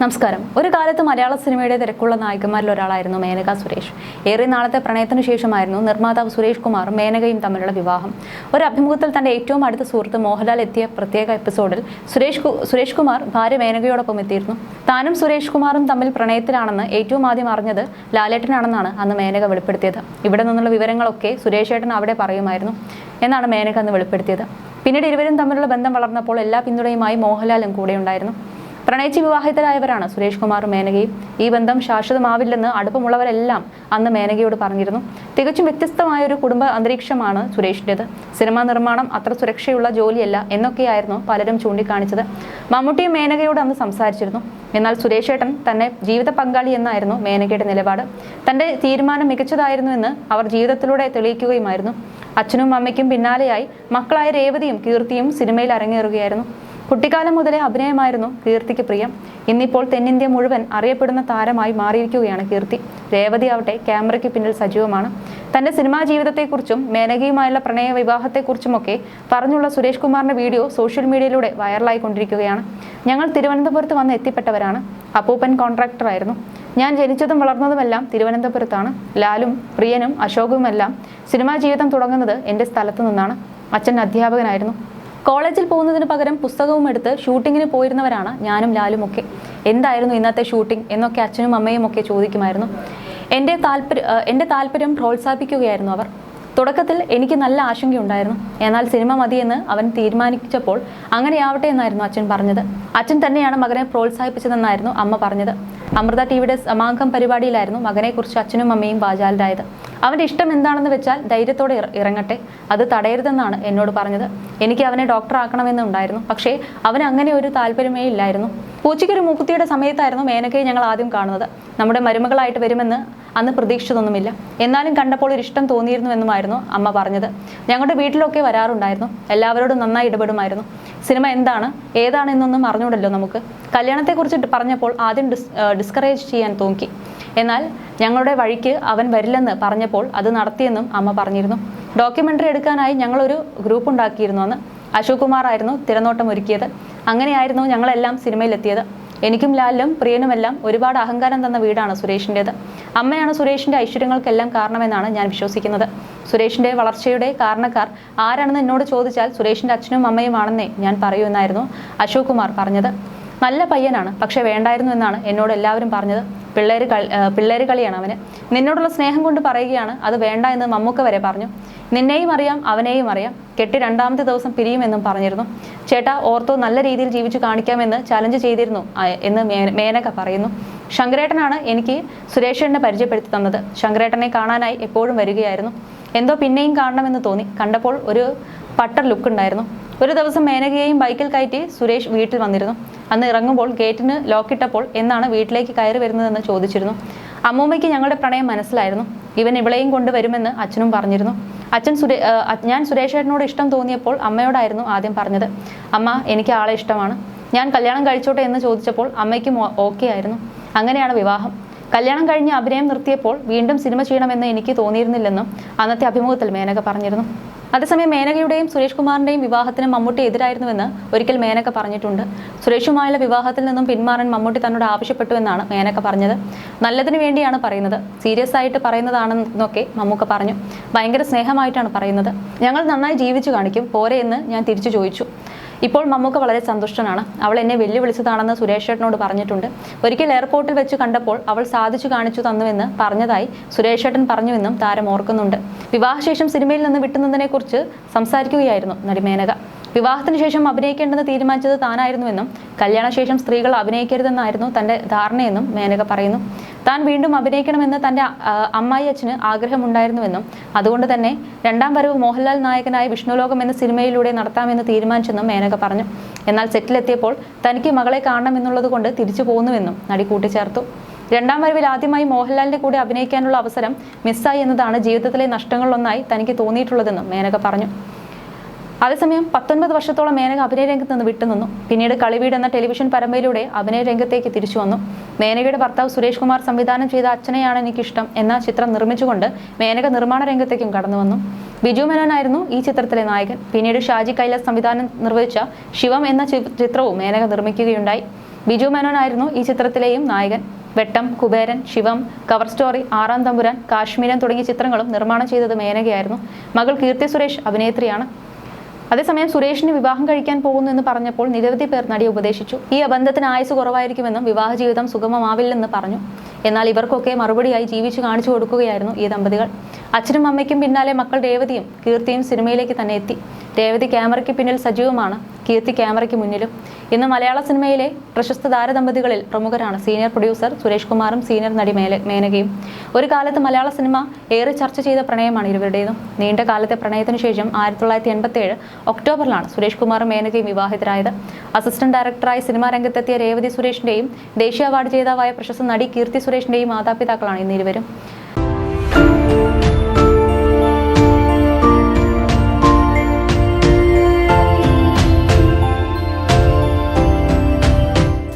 നമസ്കാരം. ഒരു കാലത്ത് മലയാള സിനിമയുടെ തിരക്കുള്ള നായികമാരിൽ ഒരാളായിരുന്നു മേനക സുരേഷ്. ഏറെ നാളത്തെ പ്രണയത്തിനു ശേഷമായിരുന്നു നിർമ്മാതാവ് സുരേഷ് കുമാറും മേനകയും തമ്മിലുള്ള വിവാഹം. ഒരു അഭിമുഖത്തിൽ തന്റെ ഏറ്റവും അടുത്ത സുഹൃത്ത് മോഹൻലാൽ എത്തിയ പ്രത്യേക എപ്പിസോഡിൽ സുരേഷ് കുമാർ ഭാര്യ മേനകയോടൊപ്പം എത്തിയിരുന്നു. താനും സുരേഷ് കുമാറും തമ്മിൽ പ്രണയത്തിലാണെന്ന് ഏറ്റവും ആദ്യം അറിഞ്ഞത് ലാലേട്ടനാണെന്നാണ് അന്ന് മേനക വെളിപ്പെടുത്തിയത്. ഇവിടെ നിന്നുള്ള വിവരങ്ങളൊക്കെ സുരേഷ് ഏട്ടൻ അവിടെ പറയുമായിരുന്നു എന്നാണ് മേനക അന്ന് വെളിപ്പെടുത്തിയത്. പിന്നീട് ഇരുവരും തമ്മിലുള്ള ബന്ധം വളർന്നപ്പോൾ എല്ലാ പിന്തുണയുമായി മോഹൻലാലും കൂടെയുണ്ടായിരുന്നു. പ്രണയിച്ച് വിവാഹിതരായവരാണ് സുരേഷ് കുമാറും മേനകയും. ഈ ബന്ധം ശാശ്വതമാവില്ലെന്ന് അടുപ്പമുള്ളവരെല്ലാം അന്ന് മേനകയോട് പറഞ്ഞിരുന്നു. തികച്ചും വ്യത്യസ്തമായ ഒരു കുടുംബ അന്തരീക്ഷമാണ് സുരേഷിൻ്റെത്. സിനിമാ നിർമ്മാണം അത്ര സുരക്ഷയുള്ള ജോലിയല്ല എന്നൊക്കെയായിരുന്നു പലരും ചൂണ്ടിക്കാണിച്ചത്. മമ്മൂട്ടിയും മേനകയോട് അന്ന് സംസാരിച്ചിരുന്നു. എന്നാൽ സുരേഷ് ഏട്ടൻ തന്നെ ജീവിത പങ്കാളി എന്നായിരുന്നു മേനകയുടെ നിലപാട്. തന്റെ തീരുമാനം മികച്ചതായിരുന്നു എന്ന് അവർ ജീവിതത്തിലൂടെ തെളിയിക്കുകയുമായിരുന്നു. അച്ഛനും അമ്മയ്ക്കും പിന്നാലെയായി മക്കളായ രേവതിയും കീർത്തിയും സിനിമയിൽ അരങ്ങേറുകയായിരുന്നു. കുട്ടിക്കാലം മുതലേ അഭിനയമായിരുന്നു കീർത്തിക്ക് പ്രിയം. ഇന്നിപ്പോൾ തെന്നിന്ത്യ മുഴുവൻ അറിയപ്പെടുന്ന താരമായി മാറിയിരിക്കുകയാണ് കീർത്തി. രേവതി ആവട്ടെ ക്യാമറയ്ക്ക് പിന്നിൽ സജീവമാണ്. തന്റെ സിനിമാ ജീവിതത്തെക്കുറിച്ചും മേനകയുമായുള്ള പ്രണയ വിവാഹത്തെക്കുറിച്ചുമൊക്കെ പറഞ്ഞുള്ള സുരേഷ് കുമാറിന്റെ വീഡിയോ സോഷ്യൽ മീഡിയയിലൂടെ വൈറലായിക്കൊണ്ടിരിക്കുകയാണ്. ഞങ്ങൾ തിരുവനന്തപുരത്ത് വന്ന് എത്തിപ്പെട്ടവരാണ്. അപ്പൂപ്പൻ കോൺട്രാക്ടറായിരുന്നു. ഞാൻ ജനിച്ചതും വളർന്നതുമെല്ലാം തിരുവനന്തപുരത്താണ്. ലാലും പ്രിയനും അശോകുമെല്ലാം സിനിമാ ജീവിതം തുടങ്ങുന്നത് എൻ്റെ സ്ഥലത്തു നിന്നാണ്. അച്ഛൻ അധ്യാപകനായിരുന്നു. കോളേജിൽ പോകുന്നതിന് പകരം പുസ്തകവും എടുത്ത് ഷൂട്ടിങ്ങിന് പോയിരുന്നവരാണ് ഞാനും ലാലും ഒക്കെ. എന്തായിരുന്നു ഇന്നത്തെ ഷൂട്ടിംഗ് എന്നൊക്കെ അച്ഛനും അമ്മയും ഒക്കെ ചോദിക്കുമായിരുന്നു. എൻ്റെ താല്പര്യം പ്രോത്സാഹിപ്പിക്കുകയായിരുന്നു അവർ. തുടക്കത്തിൽ എനിക്ക് നല്ല ആശങ്കയുണ്ടായിരുന്നു. എന്നാൽ സിനിമ മതിയെന്ന് അവൻ തീരുമാനിച്ചപ്പോൾ അങ്ങനെയാവട്ടെ എന്നായിരുന്നു അച്ഛൻ പറഞ്ഞത്. അച്ഛൻ തന്നെയാണ് മകനെ പ്രോത്സാഹിപ്പിച്ചതെന്നായിരുന്നു അമ്മ പറഞ്ഞത്. അമൃത ടിവിയുടെ സമാഗം പരിപാടിയിലായിരുന്നു മകനെക്കുറിച്ച് അച്ഛനും അമ്മയും വാചാലരായത്. അവൻ്റെ ഇഷ്ടം എന്താണെന്ന് വെച്ചാൽ ധൈര്യത്തോടെ ഇറങ്ങട്ടെ, അത് തടയരുതെന്നാണ് എന്നോട് പറഞ്ഞത്. എനിക്ക് അവനെ ഡോക്ടറാക്കണമെന്നുണ്ടായിരുന്നു. പക്ഷേ അവന് അങ്ങനെ ഒരു താല്പര്യമേ ഇല്ലായിരുന്നു. പൂച്ചയ്ക്കൊരു മൂക്കുത്തിയുടെ സമയത്തായിരുന്നു മേനകയെ ഞങ്ങൾ ആദ്യം കാണുന്നത്. നമ്മുടെ മരുമകളായിട്ട് വരുമെന്ന് അന്ന് പ്രതീക്ഷിച്ചതൊന്നുമില്ല. എന്നാലും കണ്ടപ്പോൾ ഒരു ഇഷ്ടം തോന്നിയിരുന്നുവെന്നുമായിരുന്നു അമ്മ പറഞ്ഞത്. ഞങ്ങളുടെ വീട്ടിലൊക്കെ വരാറുണ്ടായിരുന്നു. എല്ലാവരോടും നന്നായി ഇടപെടുമായിരുന്നു. സിനിമ എന്താണ് ഏതാണെന്നൊന്നും അറിഞ്ഞൂടല്ലോ നമുക്ക്. കല്യാണത്തെക്കുറിച്ച് പറഞ്ഞപ്പോൾ ആദ്യം ഡിസ്കറേജ് ചെയ്യാൻ തോന്നി. എന്നാൽ ഞങ്ങളുടെ വഴിക്ക് അവൻ വരില്ലെന്ന് പറഞ്ഞപ്പോൾ അത് നടത്തിയെന്നും അമ്മ പറഞ്ഞിരുന്നു. ഡോക്യുമെൻ്ററി എടുക്കാനായി ഞങ്ങളൊരു ഗ്രൂപ്പ് ഉണ്ടാക്കിയിരുന്നു. അന്ന് അശോക് കുമാർ ആയിരുന്നു തിരനോട്ടം ഒരുക്കിയത്. അങ്ങനെയായിരുന്നു ഞങ്ങളെല്ലാം സിനിമയിലെത്തിയത്. എനിക്കും ലാലിലും പ്രിയനുമെല്ലാം ഒരുപാട് അഹങ്കാരം തന്ന വീടാണ് സുരേഷിൻ്റേത്. അമ്മയാണ് സുരേഷിൻ്റെ ഐശ്വര്യങ്ങൾക്കെല്ലാം കാരണമെന്നാണ് ഞാൻ വിശ്വസിക്കുന്നത്. സുരേഷിൻ്റെ വളർച്ചയുടെ കാരണക്കാർ ആരാണെന്ന് എന്നോട് ചോദിച്ചാൽ സുരേഷിൻ്റെ അച്ഛനും അമ്മയുമാണെന്നേ ഞാൻ പറയൂ എന്നായിരുന്നു അശോക് കുമാർ പറഞ്ഞത്. നല്ല പയ്യനാണ്, പക്ഷെ വേണ്ടായിരുന്നു എന്നാണ് എന്നോട് എല്ലാവരും പറഞ്ഞത്. പിള്ളേര് കളിയാണ് അവന്. നിന്നോടുള്ള സ്നേഹം കൊണ്ട് പറയുകയാണ്, അത് വേണ്ട എന്ന് മമ്മൂക്ക വരെ പറഞ്ഞു. നിന്നെയും അറിയാം അവനെയും അറിയാം. കെട്ടി 2ാമത്തെ ദിവസം പിരിയുമെന്നും പറഞ്ഞിരുന്നു. ചേട്ടാ ഓർത്തോ, നല്ല രീതിയിൽ ജീവിച്ചു കാണിക്കാമെന്ന് ചലഞ്ച് ചെയ്തിരുന്നു എന്ന് മേനക പറയുന്നു. ശങ്കരേട്ടനാണ് എനിക്ക് സുരേഷേട്ടനെ പരിചയപ്പെടുത്തി തന്നത്. ശങ്കരേട്ടനെ കാണാനായി എപ്പോഴും വരികയായിരുന്നു. എന്തോ പിന്നെയും കാണണമെന്ന് തോന്നി. കണ്ടപ്പോൾ ഒരു പട്ടർ ലുക്ക് ഉണ്ടായിരുന്നു. ഒരു ദിവസം മേനകയെയും ബൈക്കിൽ കയറ്റി സുരേഷ് വീട്ടിൽ വന്നിരുന്നു. അന്ന് ഇറങ്ങുമ്പോൾ ഗേറ്റിന് ലോക്കിട്ടപ്പോൾ എന്നാണ് വീട്ടിലേക്ക് കയറി വരുന്നതെന്ന് ചോദിച്ചിരുന്നു. അമ്മൂമ്മയ്ക്ക് ഞങ്ങളുടെ പ്രണയം മനസ്സിലായിരുന്നു. ഇവൻ ഇവളെയും കൊണ്ടുവരുമെന്ന് അച്ഛനും പറഞ്ഞിരുന്നു. ഞാൻ സുരേഷേട്ടനോട് ഇഷ്ടം തോന്നിയപ്പോൾ അമ്മയോടായിരുന്നു ആദ്യം പറഞ്ഞത്. അമ്മ, എനിക്ക് ആളെ ഇഷ്ടമാണ്, ഞാൻ കല്യാണം കഴിച്ചോട്ടെ എന്ന് ചോദിച്ചപ്പോൾ അമ്മയ്ക്കും ഓക്കെ ആയിരുന്നു. അങ്ങനെയാണ് വിവാഹം. കല്യാണം കഴിഞ്ഞ് അഭിനയം നിർത്തിയപ്പോൾ വീണ്ടും സിനിമ ചെയ്യണമെന്ന് എനിക്ക് തോന്നിയിരുന്നില്ലെന്നും അന്നത്തെ അഭിമുഖത്തിൽ മേനക പറഞ്ഞിരുന്നു. അതേസമയം മേനകയുടെയും സുരേഷ് കുമാറിന്റെയും വിവാഹത്തിന് മമ്മൂട്ടി എതിരായിരുന്നുവെന്ന് ഒരിക്കൽ മേനക പറഞ്ഞിട്ടുണ്ട്. സുരേഷുമായുള്ള വിവാഹത്തിൽ നിന്നും പിന്മാറാൻ മമ്മൂട്ടി തന്നോട് ആവശ്യപ്പെട്ടുവെന്നാണ് മേനക പറഞ്ഞത്. നല്ലതിനു വേണ്ടിയാണ് പറയുന്നത്, സീരിയസ് ആയിട്ട് പറയുന്നതാണെന്നൊക്കെ മമ്മൂക്ക പറഞ്ഞു. ഭയങ്കര സ്നേഹമായിട്ടാണ് പറയുന്നത്. ഞങ്ങൾ നന്നായി ജീവിച്ചു കാണിക്കും, പോരെ എന്ന് ഞാൻ തിരിച്ചു ചോദിച്ചു. ഇപ്പോൾ മമ്മൂക്ക വളരെ സന്തുഷ്ടനാണ്. അവൾ എന്നെ വെല്ലുവിളിച്ചതാണെന്ന് സുരേഷ് ഏട്ടനോട് പറഞ്ഞിട്ടുണ്ട്. ഒരിക്കൽ എയർപോർട്ടിൽ വെച്ച് കണ്ടപ്പോൾ അവൾ സാധിച്ചു കാണിച്ചു തന്നുവെന്ന് പറഞ്ഞതായി സുരേഷ് ഏട്ടൻ പറഞ്ഞുവെന്നും താരം ഓർക്കുന്നുണ്ട്. വിവാഹശേഷം സിനിമയിൽ നിന്ന് വിട്ടുനിന്നതിനെക്കുറിച്ച് സംസാരിക്കുകയായിരുന്നു നടി മേനക. വിവാഹത്തിന് ശേഷം അഭിനയിക്കേണ്ടെന്ന് തീരുമാനിച്ചത് താനായിരുന്നുവെന്നും കല്യാണശേഷം സ്ത്രീകൾ അഭിനയിക്കരുതെന്നായിരുന്നു തന്റെ ധാരണയെന്നും മേനക പറയുന്നു. താൻ വീണ്ടും അഭിനയിക്കണമെന്ന് തന്റെ അമ്മായി അച്ഛന് ആഗ്രഹമുണ്ടായിരുന്നുവെന്നും അതുകൊണ്ട് തന്നെ 2ാം വരവ് മോഹൻലാൽ നായകനായ വിഷ്ണുലോകം എന്ന സിനിമയിലൂടെ നടത്താമെന്ന് തീരുമാനിച്ചെന്നും മേനക പറഞ്ഞു. എന്നാൽ സെറ്റിലെത്തിയപ്പോൾ തനിക്ക് മകളെ കാണണമെന്നുള്ളത് കൊണ്ട് തിരിച്ചു പോകുന്നുവെന്നും നടി കൂട്ടിച്ചേർത്തു. 2ാം വരവിൽ ആദ്യമായി മോഹൻലാലിന്റെ കൂടെ അഭിനയിക്കാനുള്ള അവസരം മിസ്സായി എന്നതാണ് ജീവിതത്തിലെ നഷ്ടങ്ങളിലൊന്നായി തനിക്ക് തോന്നിയിട്ടുള്ളതെന്നും മേനക പറഞ്ഞു. അതേസമയം 19 വർഷത്തോളം മേനക അഭിനയ രംഗത്ത് നിന്ന് വിട്ടുനിന്നു. പിന്നീട് കളിവീട് എന്ന ടെലിവിഷൻ പരമ്പരയിലൂടെ അഭിനയ രംഗത്തേക്ക് തിരിച്ചു വന്നു. മേനകയുടെ ഭർത്താവ് സുരേഷ് കുമാർ സംവിധാനം ചെയ്ത അച്ഛനെയാണ് എനിക്കിഷ്ടം എന്ന ചിത്രം നിർമ്മിച്ചുകൊണ്ട് മേനക നിർമ്മാണ രംഗത്തേക്കും കടന്നു വന്നു. ബിജു മേനോനായിരുന്നു ഈ ചിത്രത്തിലെ നായകൻ. പിന്നീട് ഷാജി കൈലാസ് സംവിധാനം നിർവഹിച്ച ശിവം എന്ന ചിത്രവും മേനക നിർമ്മിക്കുകയുണ്ടായി. ബിജു മേനോൻ ആയിരുന്നു ഈ ചിത്രത്തിലെയും നായകൻ. വെട്ടം, കുബേരൻ, ശിവം, കവർ സ്റ്റോറി, ആറാം തമ്പുരാൻ, കാശ്മീരൻ തുടങ്ങിയ ചിത്രങ്ങളും നിർമ്മാണം ചെയ്തത് മേനകയായിരുന്നു. മകൾ കീർത്തി സുരേഷ് അഭിനേത്രിയാണ്. അതേസമയം സുരേഷിന് വിവാഹം കഴിക്കാൻ പോകുന്നു എന്ന് പറഞ്ഞപ്പോൾ നിരവധി പേർ നടിയെ ഉപദേശിച്ചു. ഈ ബന്ധത്തിന് ആയുസ് കുറവായിരിക്കുമെന്നും വിവാഹ ജീവിതം സുഗമമാവില്ലെന്ന് പറഞ്ഞു. എന്നാൽ ഇവർക്കൊക്കെ മറുപടിയായി ജീവിച്ചു കാണിച്ചു കൊടുക്കുകയായിരുന്നു ഈ ദമ്പതികൾ. അച്ഛനും അമ്മയ്ക്കും പിന്നാലെ മക്കൾ രേവതിയും കീർത്തിയും സിനിമയിലേക്ക് തന്നെ എത്തി. രേവതി ക്യാമറയ്ക്ക് പിന്നിൽ സജീവമാണ്, കീർത്തി ക്യാമറയ്ക്ക് മുന്നിലും. ഇന്ന് മലയാള സിനിമയിലെ പ്രശസ്ത താരദമ്പതികളിൽ പ്രമുഖരാണ് സീനിയർ പ്രൊഡ്യൂസർ സുരേഷ് കുമാറും സീനിയർ നടി മേനകയും. ഒരു കാലത്ത് മലയാള സിനിമ ഏറെ ചർച്ച ചെയ്ത പ്രണയമാണ് ഇരുവരുടേതും. നീണ്ട കാലത്തെ പ്രണയത്തിനു ശേഷം 1987 ഒക്ടോബറിലാണ് സുരേഷ് കുമാറും മേനകയും വിവാഹിതരായത്. അസിസ്റ്റന്റ് ഡയറക്ടറായി സിനിമാ രംഗത്തെത്തിയ രേവതി സുരേഷിന്റെയും ദേശീയ അവാർഡ് ജേതാവായ പ്രശസ്ത നടി കീർത്തി സുരേഷിന്റെയും മാതാപിതാക്കളാണ് ഇന്ന് ഇരുവരും.